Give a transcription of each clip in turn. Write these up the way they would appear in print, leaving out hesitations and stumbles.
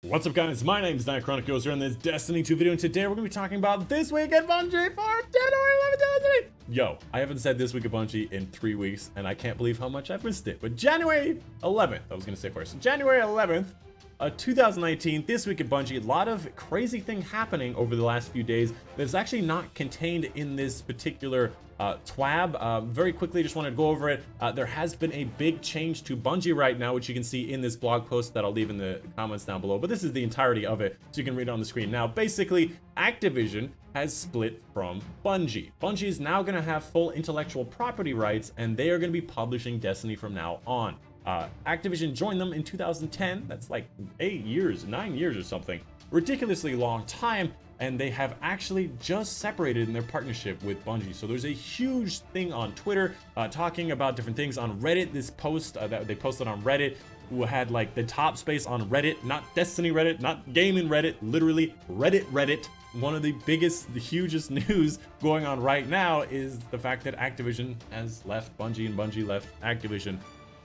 What's up guys, my name is Dychronic here in this Destiny 2 video, and today we're going to be talking about this week at Bungie for January 11th, 2020. Yo, I haven't said this week at Bungie in 3 weeks, and I can't believe how much I've missed it. But January 11th, I was going to say first, January 11th, 2019, this week at Bungie, a lot of crazy thing happening over the last few days that's actually not contained in this particular TWAB. Very quickly, just wanted to go over it. There has been a big change to Bungie right now, which you can see in this blog post that I'll leave in the comments down below, but this is the entirety of it, so you can read it on the screen. Now, basically, Activision has split from Bungie. Bungie is now going to have full intellectual property rights, and they are going to be publishing Destiny from now on. Activision joined them in 2010. That's like 9 years or something. Ridiculously long time. And they have actually just separated in their partnership with Bungie. So there's a huge thing on Twitter talking about different things. On Reddit, this post that they posted on Reddit, who had like the top space on Reddit, not Destiny Reddit, not gaming Reddit, literally Reddit. One of the biggest, the hugest news going on right now is the fact that Activision has left Bungie and Bungie left Activision.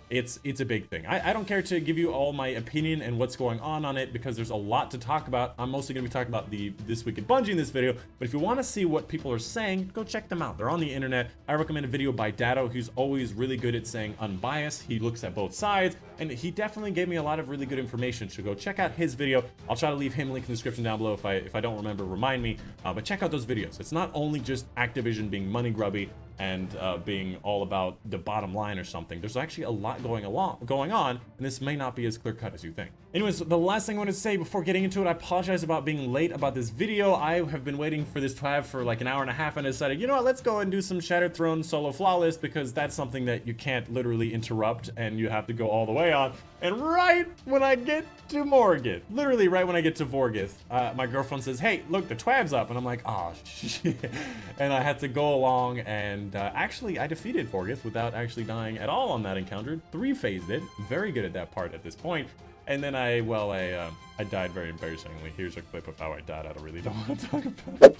It's a big thing. I don't care to give you all my opinion and what's going on it, because there's a lot to talk about. I'm mostly going to be talking about this week at Bungie in this video, but if you want to see what people are saying, go check them out. They're on the internet. I recommend a video by Datto, who's always really good at saying unbiased. He looks at both sides, and he definitely gave me a lot of really good information, so go check out his video. I'll try to leave him a link in the description down below. If I don't remember, remind me, but check out those videos. It's not only just Activision being money grubby and being all about the bottom line or something. There's actually a lot going on, and this may not be as clear cut as you think. Anyways, the last thing I want to say before getting into it, I apologize about being late about this video. I have been waiting for this TWAB for like an hour and a half, and I decided, you know what, let's go and do some Shattered Throne solo flawless, because that's something that you can't literally interrupt and you have to go all the way on. And right when I get to Morgith, literally right when I get to Vorgith, my girlfriend says, hey, look, the TWAB's up, and I'm like, oh shit. And I had to go along, and actually I defeated Vorgith without actually dying at all on that encounter. 3-phased it, very good at that part at this point. And then I died very embarrassingly. Here's a clip of how I died. I really don't want to talk about it.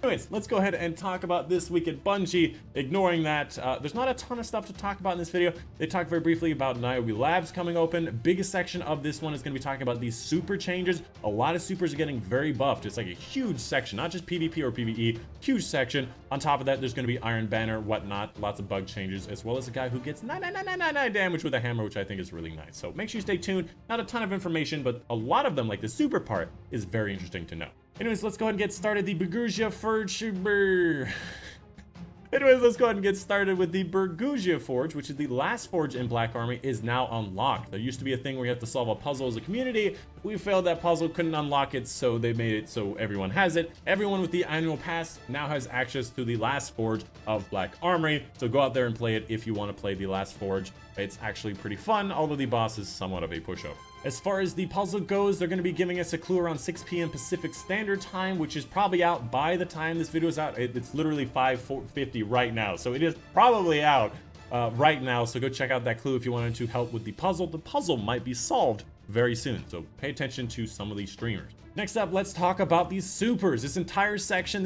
Anyways, let's go ahead and talk about this week at Bungie. Ignoring that, there's not a ton of stuff to talk about in this video. They talked very briefly about Niobe Labs coming open. Biggest section of this one is going to be talking about these super changes. A lot of supers are getting very buffed. It's like a huge section, not just PvP or PvE, huge section. On top of that, there's going to be Iron Banner, whatnot, lots of bug changes, as well as a guy who gets 99999 damage with a hammer, which I think is really nice. So make sure you stay tuned. Not a ton of information, but a lot of them, like the super part, is very interesting to know. Anyways, let's go ahead and get started. The Bergusia Forge. Anyways, let's go ahead and get started with the Bergusia Forge, which is the last forge in Black Armory, is now unlocked. There used to be a thing where you have to solve a puzzle as a community. We failed that puzzle, couldn't unlock it, so they made it so everyone has it. Everyone with the annual pass now has access to the last forge of Black Armory, so go out there and play it if you want to play the last forge. It's actually pretty fun, although the boss is somewhat of a pushover. As far as the puzzle goes, they're going to be giving us a clue around 6 p.m. Pacific Standard Time, which is probably out by the time this video is out. It's literally 5:50 right now, so it is probably out right now. So go check out that clue if you wanted to help with the puzzle. The puzzle might be solved very soon, so pay attention to some of these streamers. Next up, let's talk about these supers. This entire section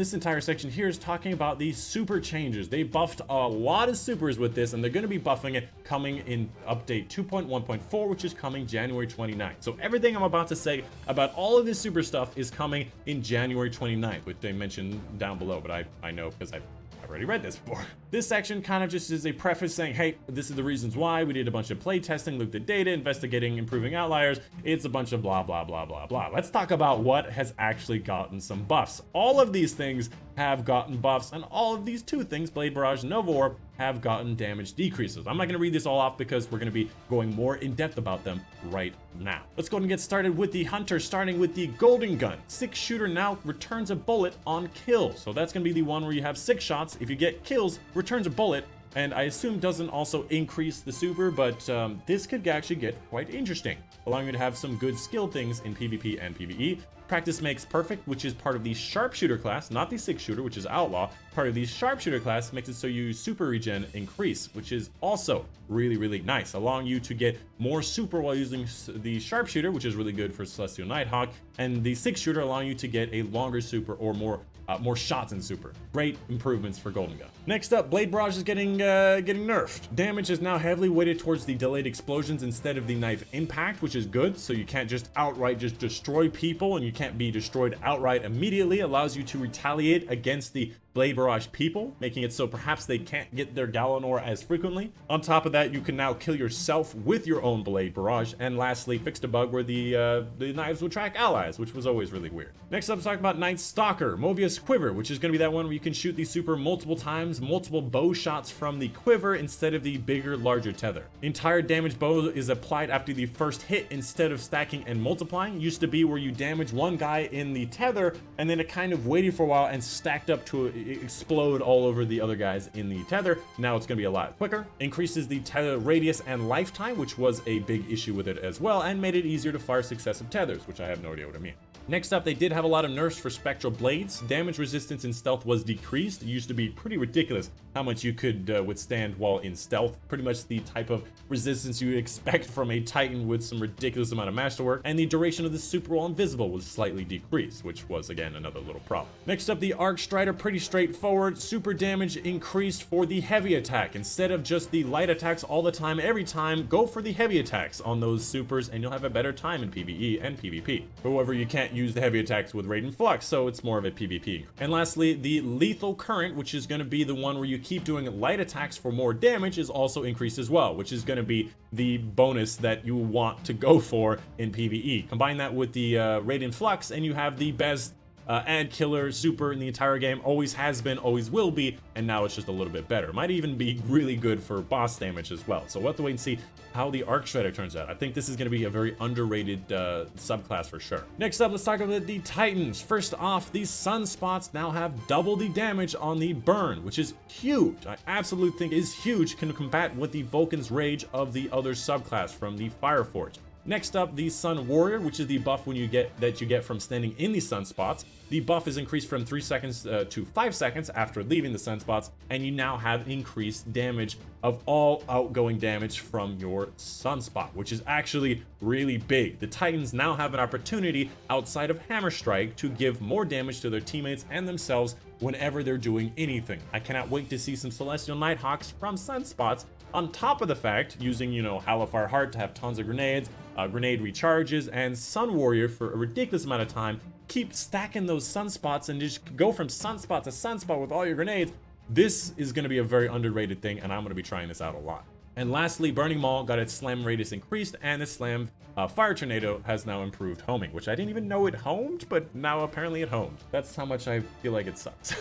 here is talking about these super changes. They buffed a lot of supers with this, and they're going to be buffing it coming in update 2.1.4, which is coming January 29th. So everything I'm about to say about all of this super stuff is coming in January 29th, which they mentioned down below, but I know because I've already read this before. This section kind of just is a preface saying, hey, this is the reasons why. We did a bunch of play testing, looked at data, investigating, improving outliers. It's a bunch of blah, blah, blah, blah, blah. Let's talk about what has actually gotten some buffs. All of these things have gotten buffs, and all of these 2 things, Blade Barrage and Nova Orb, have gotten damage decreases. I'm not going to read this all off because we're going to be going more in depth about them right now. Let's go ahead and get started with the Hunter, starting with the Golden Gun. 6-shooter now returns a bullet on kill. So that's going to be the one where you have 6 shots. If you get kills, returns a bullet. And I assume doesn't also increase the super, but this could actually get quite interesting, allowing you to have some good skill things in PvP and PvE. Practice makes perfect, which is part of the sharpshooter class, not the 6-shooter, which is outlaw. Part of the sharpshooter class makes it so you super regen increase, which is also really, really nice, allowing you to get more super while using the sharpshooter, which is really good for Celestial Nighthawk, and the 6-shooter allowing you to get a longer super or more more shots in super. Great improvements for Golden Gun. Next up, Blade Barrage is getting nerfed. Damage is now heavily weighted towards the delayed explosions instead of the knife impact, which is good. So you can't just outright just destroy people, and you can't be destroyed outright immediately. It allows you to retaliate against the Blade Barrage people, making it so perhaps they can't get their Galanor as frequently. On top of that, you can now kill yourself with your own Blade Barrage. And lastly, fixed a bug where the knives will track allies, which was always really weird. Next up, let's talk about Night Stalker, Mobius Quiver, which is going to be that one where you can shoot the super multiple times, multiple bow shots from the quiver instead of the bigger, larger tether. The entire damage bow is applied after the first hit instead of stacking and multiplying. It used to be where you damage one guy in the tether and then it kind of waited for a while and stacked up to explode all over the other guys in the tether. Now it's going to be a lot quicker. Increases the tether radius and lifetime, which was a big issue with it as well, and made it easier to fire successive tethers, which I have no idea what I mean. Next up, they did have a lot of nerfs for spectral blades. Damage resistance in stealth was decreased. It used to be pretty ridiculous how much you could withstand while in stealth. Pretty much the type of resistance you would expect from a Titan with some ridiculous amount of masterwork. And the duration of the super while invisible was slightly decreased, which was again another little problem. Next up, the Arc Strider, pretty straightforward. Super damage increased for the heavy attack. Instead of just the light attacks all the time, every time, go for the heavy attacks on those supers and you'll have a better time in PvE and PvP. However, you can't use the heavy attacks with Raid and Flux, so it's more of a PvP. And lastly, the Lethal Current, which is going to be the one where you keep doing light attacks for more damage, is also increased as well, which is going to be the bonus that you want to go for in PvE. Combine that with the Raid and Flux and you have the best ad killer super in the entire game. Always has been, always will be, and now it's just a little bit better. Might even be really good for boss damage as well. So we'll have to wait and see how the Arc Strider turns out. I think this is going to be a very underrated subclass for sure. Next up, let's talk about the Titans. First off, these Sunspots now have double the damage on the burn, which is huge. I absolutely think is huge, can combat with the Vulcan's Rage of the other subclass from the Fire Forge. Next up, the Sun Warrior, which is the buff when you get from standing in the sunspots. The buff is increased from 3 seconds to 5 seconds after leaving the sunspots, and you now have increased damage of all outgoing damage from your sunspot, which is actually really big. The Titans now have an opportunity outside of Hammer Strike to give more damage to their teammates and themselves whenever they're doing anything. I cannot wait to see some Celestial Nighthawks from sunspots, on top of the fact, using, you know, Hellfire Heart to have tons of grenades, grenade recharges, and Sun Warrior for a ridiculous amount of time. Keep stacking those sunspots and just go from sunspot to sunspot with all your grenades. This is going to be a very underrated thing, and I'm going to be trying this out a lot. And lastly, Burning Maul got its slam radius increased, and the slam Fire Tornado has now improved homing, which I didn't even know it homed, but now apparently it homed. That's how much I feel like it sucks.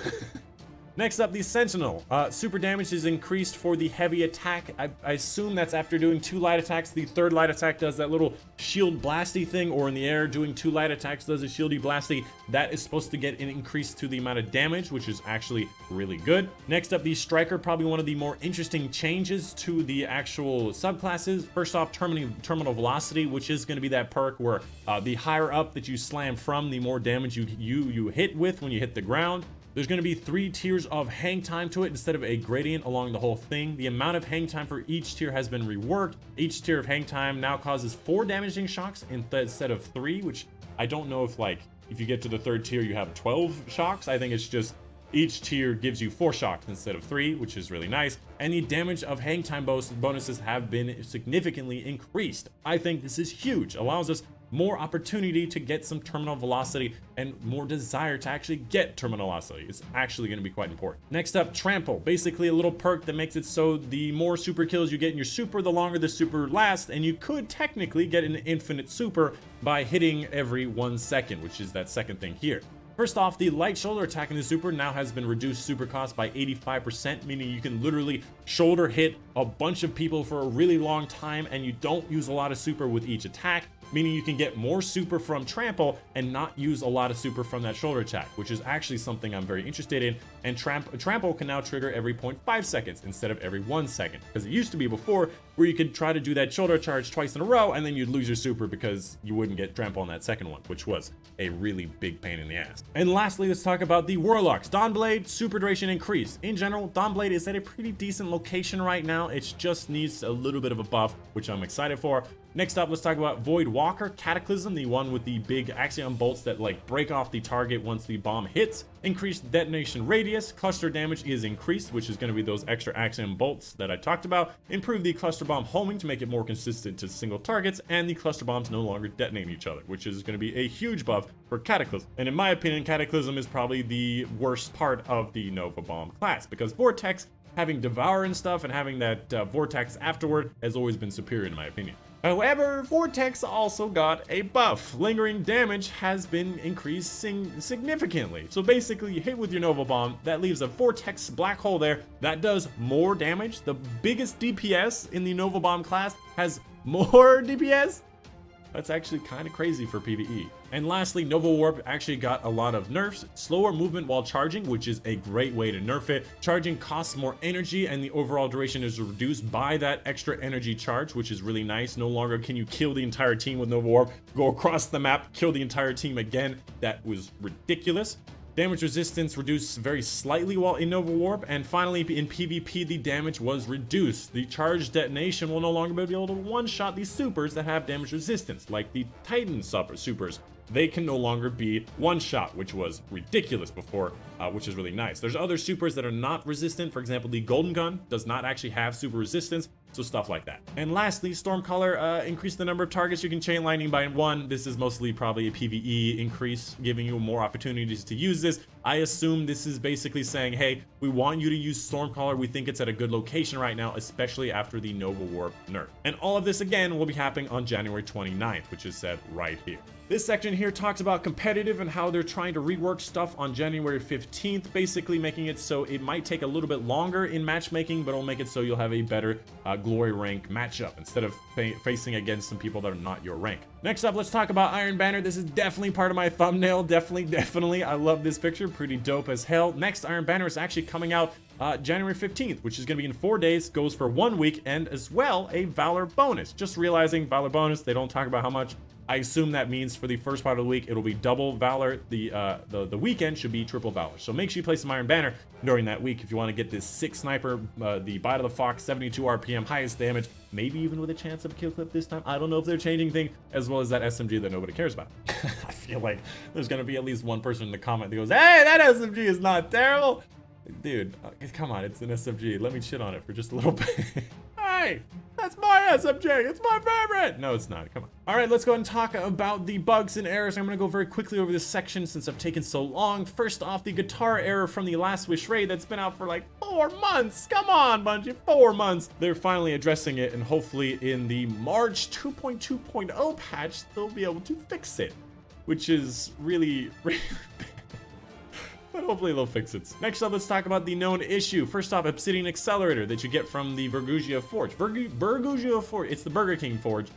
Next up, the Sentinel. Super damage is increased for the heavy attack. I assume that's after doing 2 light attacks. The third light attack does that little shield blasty thing, or in the air doing 2 light attacks does a shieldy blasty. That is supposed to get an increase to the amount of damage, which is actually really good. Next up, the Striker, probably one of the more interesting changes to the actual subclasses. First off, terminal velocity, which is going to be that perk where the higher up that you slam from, the more damage you hit with when you hit the ground. There's going to be 3 tiers of hang time to it instead of a gradient along the whole thing. The amount of hang time for each tier has been reworked. Each tier of hang time now causes 4 damaging shocks instead of 3, which I don't know if, like, if you get to the 3rd tier you have 12 shocks. I think it's just each tier gives you 4 shocks instead of 3, which is really nice. And the damage of hang time bonuses have been significantly increased. I think this is huge. Allows us more opportunity to get some terminal velocity and more desire to actually get terminal velocity. It's actually going to be quite important. Next up, Trample. Basically a little perk that makes it so the more super kills you get in your super, the longer the super lasts, and you could technically get an infinite super by hitting every 1 second, which is that second thing here. First off, the light shoulder attack in the super now has been reduced super cost by 85%, meaning you can literally shoulder hit a bunch of people for a really long time and you don't use a lot of super with each attack, meaning you can get more super from Trample and not use a lot of super from that shoulder attack, which is actually something I'm very interested in. And Trample can now trigger every 0.5 seconds instead of every 1 second, because it used to be before where you could try to do that shoulder charge twice in a row and then you'd lose your super because you wouldn't get Trample on that second one, which was a really big pain in the ass. And lastly, let's talk about the Warlocks. Dawnblade, super duration increase. In general, Dawnblade is at a pretty decent location right now. It just needs a little bit of a buff, which I'm excited for. Next up, let's talk about Void Walker Cataclysm, the one with the big Axiom bolts that like break off the target once the bomb hits. Increased detonation radius, cluster damage is increased, which is going to be those extra axiom bolts that I talked about. Improve the cluster bomb homing to make it more consistent to single targets, and the cluster bombs no longer detonate each other, which is going to be a huge buff for Cataclysm. And in my opinion, Cataclysm is probably the worst part of the Nova Bomb class, because Vortex, having Devour and stuff and having that Vortex afterward, has always been superior in my opinion. However, Vortex also got a buff. Lingering damage has been increasing significantly. So basically, you hit with your Nova Bomb, that leaves a Vortex black hole there that does more damage. The biggest DPS in the Nova Bomb class has more DPS. That's actually kind of crazy for PvE. And lastly, Nova Warp actually got a lot of nerfs. Slower movement while charging, which is a great way to nerf it. Charging costs more energy, and the overall duration is reduced by that extra energy charge, which is really nice. No longer can you kill the entire team with Nova Warp, go across the map, kill the entire team again. That was ridiculous. Damage resistance reduced very slightly while in Nova Warp, and finally in PvP the damage was reduced. The charge detonation will no longer be able to one-shot these supers that have damage resistance, like the Titan supers. They can no longer be one-shot, which was ridiculous before, which is really nice. There's other supers that are not resistant. For example, the Golden Gun does not actually have super resistance, so stuff like that. And lastly, Stormcaller increased the number of targets you can chain lightning by 1. This is mostly probably a PvE increase, giving you more opportunities to use this. I assume this is basically saying, hey, we want you to use Stormcaller. We think it's at a good location right now, especially after the Nova Warp nerf. And all of this, again, will be happening on January 29th, which is said right here. This section here talks about competitive and how they're trying to rework stuff on January 15th, basically making it so it might take a little bit longer in matchmaking, but it'll make it so you'll have a better glory rank matchup instead of facing against some people that are not your rank. Next up, let's talk about Iron Banner. This is definitely part of my thumbnail. Definitely. I love this picture. Pretty dope as hell. Next, Iron Banner is actually coming out January 15th, which is going to be in 4 days, goes for 1 week, and as well a Valor bonus. Just realizing Valor bonus, they don't talk about how much. I assume that means for the first part of the week, it'll be double Valor. The weekend should be triple Valor. So make sure you play some Iron Banner during that week if you want to get this sick sniper, the Bite of the Fox, 72 RPM, highest damage, maybe even with a chance of a kill clip this time. I don't know if they're changing things, as well as that SMG that nobody cares about. I feel like there's going to be at least one person in the comment that goes, hey, that SMG is not terrible. Dude, come on, it's an SMG. Let me shit on it for just a little bit. Hey, that's my SMG. It's my favorite. No, it's not. Come on. All right, let's go ahead and talk about the bugs and errors. I'm going to go very quickly over this section since I've taken so long. First off, the guitar error from the Last Wish raid that's been out for like 4 months. Come on, Bungie, 4 months. They're finally addressing it, and hopefully in the March 2.2.0 patch, they'll be able to fix it, which is really bad. But hopefully they'll fix it. Next up, let's talk about the known issue. First off, Obsidian Accelerator that you get from the Bergusia Forge. Bergusia Forge, it's the Burger King Forge.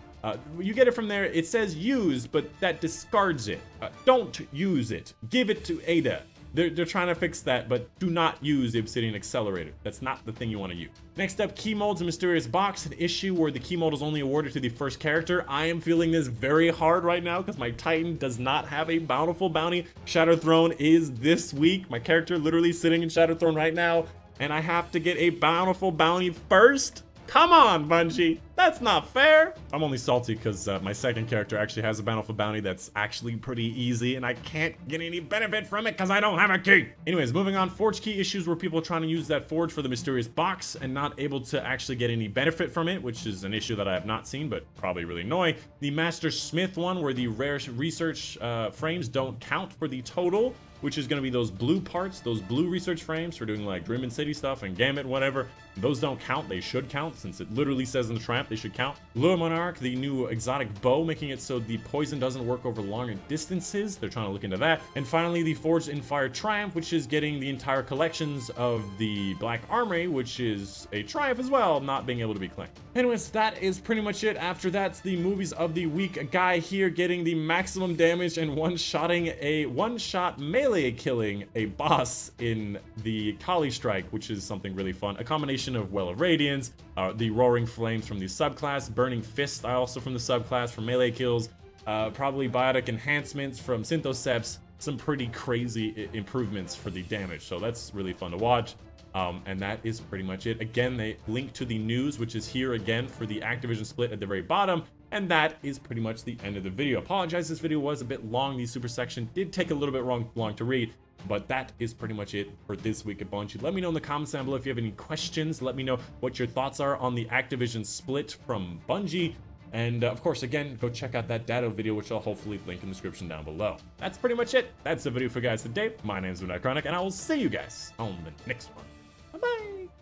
You get it from there. It says use, but that discards it. Don't use it. Give it to Ada. They're trying to fix that, but do not use the Obsidian Accelerator. That's not the thing you want to use. Next up, key molds and mysterious box. An issue where the key mold is only awarded to the first character. I am feeling this very hard right now because my Titan does not have a bountiful bounty. Shadow Throne is this week. My character literally sitting in Shadow Throne right now, and I have to get a bountiful bounty first. Come on, Bungie. That's not fair. I'm only salty because my second character actually has a bountiful bounty that's actually pretty easy, and I can't get any benefit from it because I don't have a key. Anyways, moving on. Forge key issues where people are trying to use that forge for the mysterious box and not able to actually get any benefit from it, which is an issue that I have not seen, but probably really annoying. The Master Smith one where the rare research frames don't count for the total, which is going to be those blue parts, those blue research frames for doing like Dream and City stuff and Gambit, whatever. Those don't count. They should count since it literally says in the tramp they should count. Lure Monarch, the new exotic bow, making it so the poison doesn't work over longer distances. They're trying to look into that. And finally, the Forged in Fire Triumph, which is getting the entire collections of the Black Armory, which is a triumph as well, not being able to be claimed. Anyways, that is pretty much it. After that's the movies of the week. A guy here getting the maximum damage and one-shotting a one-shot melee killing a boss in the Kali Strike, which is something really fun. A combination of Well of Radiance, the Roaring Flames from the subclass, Burning Fist also from the subclass for melee kills, probably Biotic Enhancements from Synthoceps, some pretty crazy improvements for the damage, so that's really fun to watch. And that is pretty much it. Again, they link to the news, which is here again for the Activision split at the very bottom. And that is pretty much the end of the video. Apologize, this video was a bit long. The super section did take a little bit long to read. But that is pretty much it for this week at Bungie. Let me know in the comments down below if you have any questions. Let me know what your thoughts are on the Activision split from Bungie. And of course, again, go check out that data video, which I'll hopefully link in the description down below. That's pretty much it. That's the video for you guys today. My name's Dychronic, and I will see you guys on the next one. Bye-bye.